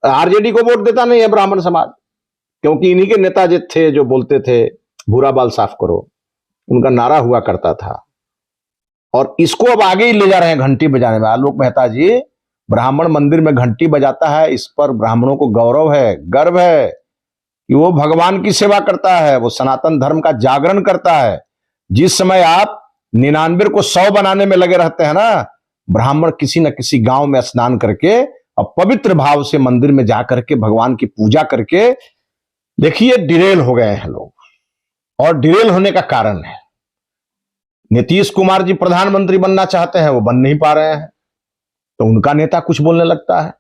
RJD को vote देता नहीं है ब्राह्मण समाज, क्योंकि इन्हीं के नेता जो थे जो बोलते थे भूरा बाल साफ करो, उनका नारा हुआ करता था। और इसको अब आगे ही ले जा रहे हैं घंटी बजाने में। आलोक मेहता जी ब्राह्मण मंदिर में घंटी बजाता है, इस पर ब्राह्मणों को गौरव है, गर्व है कि वो भगवान की सेवा करता है, वो सनातन धर्म का जागरण करता है। जिस समय आप 99 को 100 बनाने में लगे रहते हैं ना, ब्राह्मण किसी न किसी गांव में स्नान करके और पवित्र भाव से मंदिर में जाकर के भगवान की पूजा करके, देखिए डिरेल हो गए हैं लोग। और डिरेल होने का कारण है, नीतीश कुमार जी प्रधानमंत्री बनना चाहते हैं, वो बन नहीं पा रहे हैं, तो उनका नेता कुछ बोलने लगता है।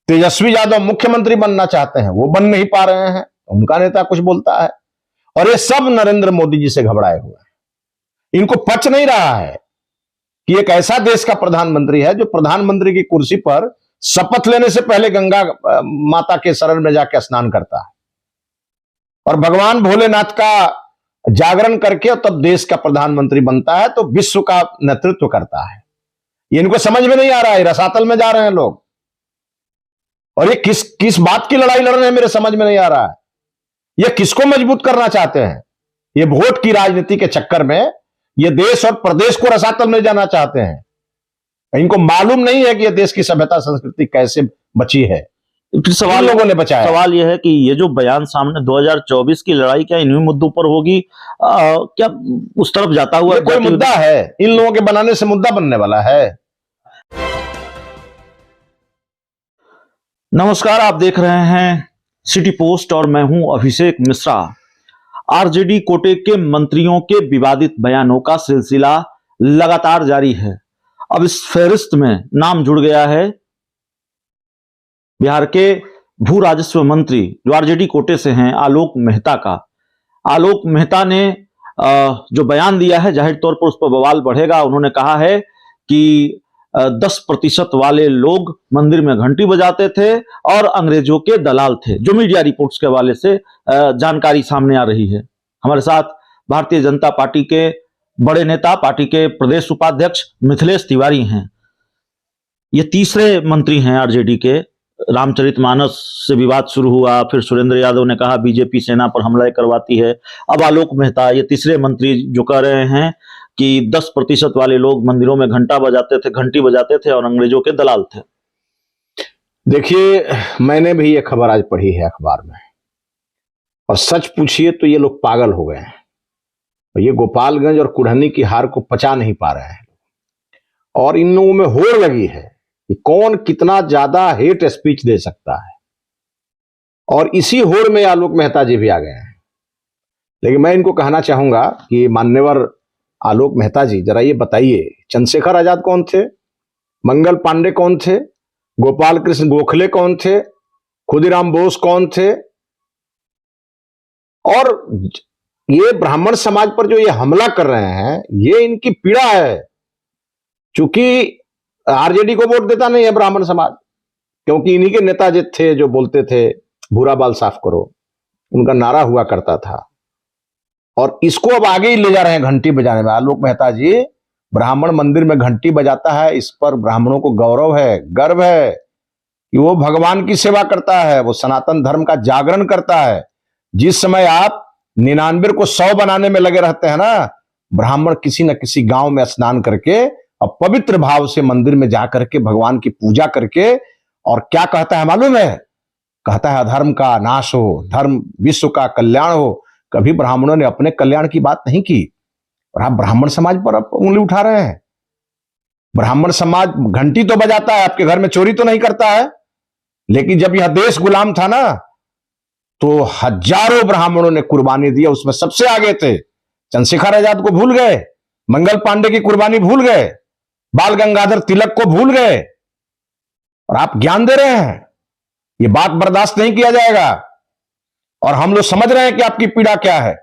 तेजस्वी यादव मुख्यमंत्री बनना चाहते हैं, वो बन नहीं पा रहे हैं, उनका नेता कुछ बोलता है। और ये सब नरेंद्र मोदी जी से घबराए हुए हैं। इनको पच नहीं रहा है कि एक ऐसा देश का प्रधानमंत्री है जो प्रधानमंत्री की कुर्सी पर शपथ लेने से पहले गंगा माता के शरण में जाकर स्नान करता है और भगवान भोलेनाथ का जागरण करके और तब देश का प्रधानमंत्री बनता है, तो विश्व का नेतृत्व करता है। ये इनको समझ में नहीं आ रहा है, रसातल में जा रहे हैं लोग। और ये किस बात की लड़ाई लड़ रहे हैं, मेरे समझ में नहीं आ रहा है। ये किसको मजबूत करना चाहते हैं? ये वोट की राजनीति के चक्कर में ये देश और प्रदेश को रसातल में जाना चाहते हैं। इनको मालूम नहीं है कि ये देश की सभ्यता संस्कृति कैसे बची है। फिर सवाल लोगों ने बचाया। सवाल यह है कि ये जो बयान सामने 2024 की लड़ाई क्या इन्हीं मुद्दों पर होगी, क्या उस तरफ जाता हुआ कोई मुद्दा है? इन लोगों के बनाने से मुद्दा बनने वाला है? नमस्कार, आप देख रहे हैं सिटी पोस्ट और मैं हूं अभिषेक मिश्रा। आरजेडी कोटे के मंत्रियों के विवादित बयानों का सिलसिला लगातार जारी है। अब इस फहरिस्त में नाम जुड़ गया है बिहार के भू राजस्व मंत्री जो आरजेडी कोटे से हैं, आलोक मेहता का। आलोक मेहता ने जो बयान दिया है, जाहिर तौर पर उस पर बवाल बढ़ेगा। उन्होंने कहा है कि 10% वाले लोग मंदिर में घंटी बजाते थे और अंग्रेजों के दलाल थे, जो मीडिया रिपोर्ट्स के हवाले से जानकारी सामने आ रही है। हमारे साथ भारतीय जनता पार्टी के बड़े नेता, पार्टी के प्रदेश उपाध्यक्ष मिथिलेश तिवारी हैं। ये तीसरे मंत्री हैं आरजेडी के। रामचरितमानस से विवाद शुरू हुआ, फिर सुरेंद्र यादव ने कहा बीजेपी सेना पर हमला करवाती है। अब आलोक मेहता, ये तीसरे मंत्री जो कह रहे हैं कि 10% वाले लोग मंदिरों में घंटी बजाते थे और अंग्रेजों के दलाल थे। देखिए, मैंने भी ये खबर आज पढ़ी है अखबार में, और सच पूछिए तो ये लोग पागल हो गए हैं। ये गोपालगंज और कुढ़नी की हार को पचा नहीं पा रहे हैं, और इन लोगों में होड़ लगी है कि कौन कितना ज्यादा हेट स्पीच दे सकता है। और इसी होड़ में आलोक मेहता जी भी आ गए हैं। लेकिन मैं इनको कहना चाहूंगा कि मान्यवर आलोक मेहता जी, जरा ये बताइए, चंद्रशेखर आजाद कौन थे? मंगल पांडे कौन थे? गोपाल कृष्ण गोखले कौन थे? खुदीराम बोस कौन थे? और ये ब्राह्मण समाज पर जो ये हमला कर रहे हैं, ये इनकी पीड़ा है। चूंकि आरजेडी को वोट देता नहीं है ब्राह्मण समाज, क्योंकि इन्हीं के नेता जो थे जो बोलते थे भूरा बाल साफ करो, उनका नारा हुआ करता था। और इसको अब आगे ही ले जा रहे हैं घंटी बजाने में। आलोक मेहता जी ब्राह्मण मंदिर में घंटी बजाता है, इस पर ब्राह्मणों को गौरव है, गर्व है कि वो भगवान की सेवा करता है, वो सनातन धर्म का जागरण करता है। जिस समय आप 99 को 100 बनाने में लगे रहते हैं ना, ब्राह्मण किसी न किसी गांव में स्नान करके और पवित्र भाव से मंदिर में जाकर के भगवान की पूजा करके, और क्या कहता है मालूम है? कहता है अधर्म का नाश हो, धर्म विश्व का कल्याण हो। कभी ब्राह्मणों ने अपने कल्याण की बात नहीं की, और आप ब्राह्मण समाज पर उंगली उठा रहे हैं। ब्राह्मण समाज घंटी तो बजाता है, आपके घर में चोरी तो नहीं करता है, लेकिन जब यह देश गुलाम था ना, तो हजारों ब्राह्मणों ने कुर्बानी दी। उसमें सबसे आगे थे। चंद्रशेखर आजाद को भूल गए, मंगल पांडे की कुर्बानी भूल गए, बाल गंगाधर तिलक को भूल गए, और आप ज्ञान दे रहे हैं। ये बात बर्दाश्त नहीं किया जाएगा। और हम लोग समझ रहे हैं कि आपकी पीड़ा क्या है।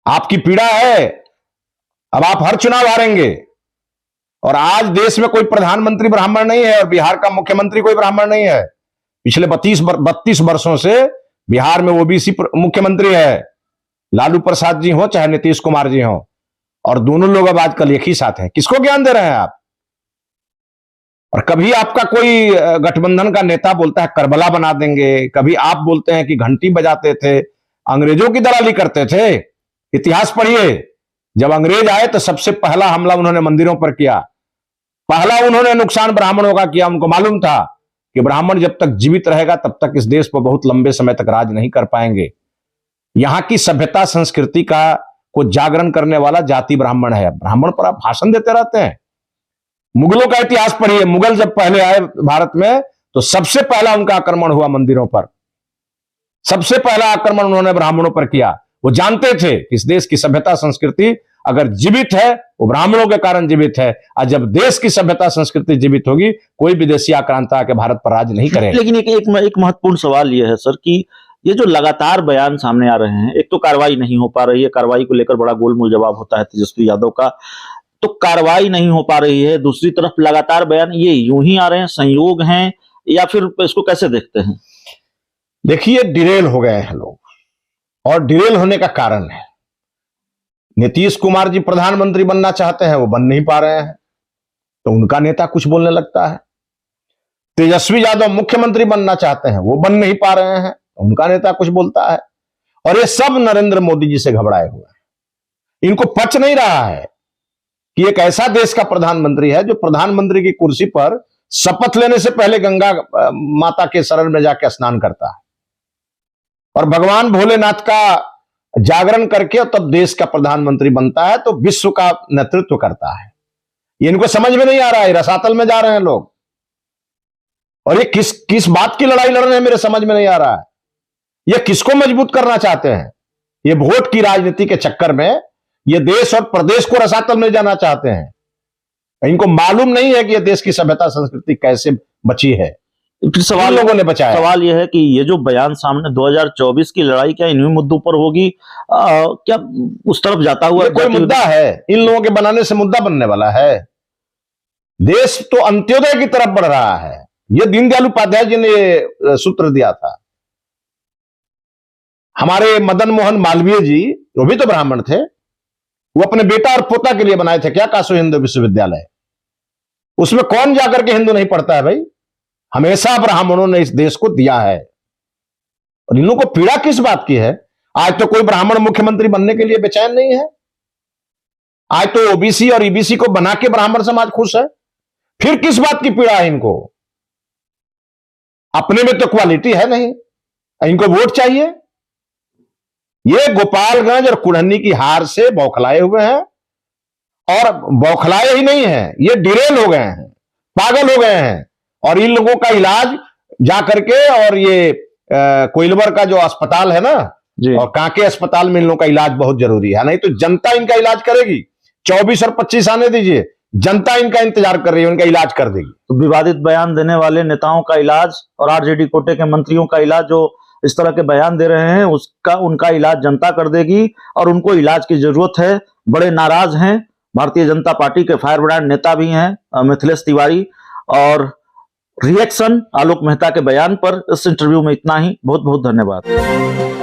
आपकी पीड़ा है, अब आप हर चुनाव हारेंगे। और आज देश में कोई प्रधानमंत्री ब्राह्मण नहीं है, और बिहार का मुख्यमंत्री कोई ब्राह्मण नहीं है। पिछले 32 वर्षों से बिहार में ओबीसी मुख्यमंत्री है, लालू प्रसाद जी हो चाहे नीतीश कुमार जी हो, और दोनों लोग अब आजकल एक ही साथ हैं। किसको ज्ञान दे रहे हैं आप? और कभी आपका कोई गठबंधन का नेता बोलता है करबला बना देंगे, कभी आप बोलते हैं कि घंटी बजाते थे, अंग्रेजों की दलाली करते थे। इतिहास पढ़िए, जब अंग्रेज आए तो सबसे पहला हमला उन्होंने मंदिरों पर किया, पहला उन्होंने नुकसान ब्राह्मणों का किया। उनको मालूम था कि ब्राह्मण जब तक जीवित रहेगा तब तक इस देश पर बहुत लंबे समय तक राज नहीं कर पाएंगे। यहां की सभ्यता संस्कृति का को जागरण करने वाला जाति ब्राह्मण है। ब्राह्मण पर आप भाषण देते रहते हैं। मुगलों का इतिहास पढ़िए, मुगल जब पहले आए भारत में तो सबसे पहला उनका आक्रमण हुआ मंदिरों पर, सबसे पहला आक्रमण उन्होंने ब्राह्मणों पर किया। वो जानते थे कि इस देश की सभ्यता संस्कृति अगर जीवित है वो ब्राह्मणों के कारण जीवित है, और जब देश की सभ्यता संस्कृति जीवित होगी कोई विदेशी आक्रांता आके भारत पर राज नहीं करेगा। लेकिन एक महत्वपूर्ण सवाल यह है सर कि ये जो लगातार बयान सामने आ रहे हैं, एक तो कार्रवाई नहीं हो पा रही है, कार्रवाई को लेकर बड़ा गोलमोल जवाब होता है तेजस्वी यादव का, तो कार्रवाई नहीं हो पा रही है। दूसरी तरफ लगातार बयान ये यूं ही आ रहे हैं, संयोग हैं, या फिर इसको कैसे देखते हैं? देखिए, डिरेल हो गए हैं लोग, और डिरेल होने का कारण है नीतीश कुमार जी प्रधानमंत्री बनना चाहते हैं, वो बन नहीं पा रहे हैं तो उनका नेता कुछ बोलने लगता है। तेजस्वी यादव मुख्यमंत्री बनना चाहते हैं, वो बन नहीं पा रहे हैं, उनका नेता कुछ बोलता है। और ये सब नरेंद्र मोदी जी से घबराए हुए हैं। इनको पच नहीं रहा है कि एक ऐसा देश का प्रधानमंत्री है जो प्रधानमंत्री की कुर्सी पर शपथ लेने से पहले गंगा माता के शरण में जाकर स्नान करता है और भगवान भोलेनाथ का जागरण करके और तब देश का प्रधानमंत्री बनता है, तो विश्व का नेतृत्व करता है। ये इनको समझ में नहीं आ रहा है, रसातल में जा रहे हैं लोग। और ये किस बात की लड़ाई लड़ रहे हैं मेरे समझ में नहीं आ रहा है। ये किसको मजबूत करना चाहते हैं? ये वोट की राजनीति के चक्कर में ये देश और प्रदेश को रसातल में जाना चाहते हैं। इनको मालूम नहीं है कि ये देश की सभ्यता संस्कृति कैसे बची है। फिर सवाल लोगों ने बचाया। सवाल यह है कि ये जो बयान सामने 2024 की लड़ाई क्या इन्हीं मुद्दों पर होगी? क्या उस तरफ जाता हुआ कोई मुद्दा है? इन लोगों के बनाने से मुद्दा बनने वाला है? देश तो अंत्योदय की तरफ बढ़ रहा है। ये दीनदयाल उपाध्याय जी ने ये सूत्र दिया था। हमारे मदन मोहन मालवीय जी, वो भी तो ब्राह्मण थे, वो अपने बेटा और पोता के लिए बनाए थे क्या काशी हिंदू विश्वविद्यालय। उसमें कौन जाकर के हिंदू नहीं पढ़ता है भाई? हमेशा ब्राह्मणों ने इस देश को दिया है। और इन लोगों को पीड़ा किस बात की है? आज तो कोई ब्राह्मण मुख्यमंत्री बनने के लिए बेचैन नहीं है। आज तो ओबीसी और ईबीसी को बना के ब्राह्मण समाज खुश है। फिर किस बात की पीड़ा है इनको? अपने में तो क्वालिटी है नहीं, इनको वोट चाहिए। ये गोपालगंज और कुढ़नी की हार से बौखलाए हुए हैं, और बौखलाए ही नहीं है, ये डिरेल हो गए हैं, पागल हो गए हैं। और इन लोगों का इलाज जा करके, और ये कोइलवर का जो अस्पताल है ना जी, और कांके अस्पताल में इन लोगों का इलाज बहुत जरूरी है, नहीं तो जनता इनका इलाज करेगी। 24 और 25 आने दीजिए, जनता इनका इंतजार कर रही है, उनका इलाज कर देगी। तो विवादित बयान देने वाले नेताओं का इलाज और आरजेडी कोटे के मंत्रियों का इलाज, जो इस तरह के बयान दे रहे हैं, उनका इलाज जनता कर देगी, और उनको इलाज की जरूरत है। बड़े नाराज हैं। भारतीय जनता पार्टी के फायर ब्रांड नेता भी हैं मिथिलेश तिवारी। और रिएक्शन आलोक मेहता के बयान पर इस इंटरव्यू में इतना ही। बहुत बहुत धन्यवाद।